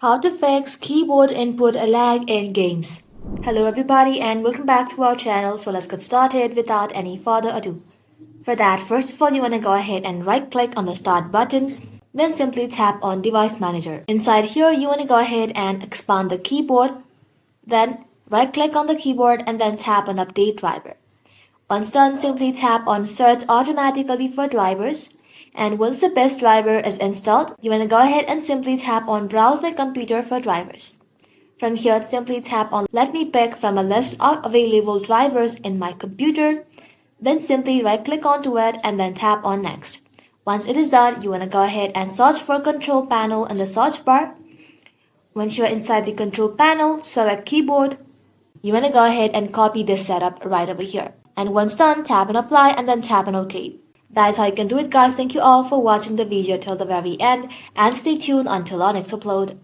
How to fix keyboard input lag in games. Hello everybody and welcome back to our channel. So let's get started without any further ado. For that, first of all, you want to go ahead and right click on the start button, then simply tap on device manager. Inside here, you want to go ahead and expand the keyboard, then right click on the keyboard and then tap on update driver. Once done, simply tap on search automatically for drivers. And once the best driver is installed, you want to go ahead and simply tap on browse my computer for drivers. From here, simply tap on let me pick from a list of available drivers in my computer. Then simply right click onto it and then tap on next. Once it is done, you want to go ahead and search for control panel in the search bar. Once you are inside the control panel, select keyboard. You want to go ahead and copy this setup right over here. And once done, tap on apply and then tap on OK. That's how you can do it, guys. Thank you all for watching the video till the very end and stay tuned until our next upload.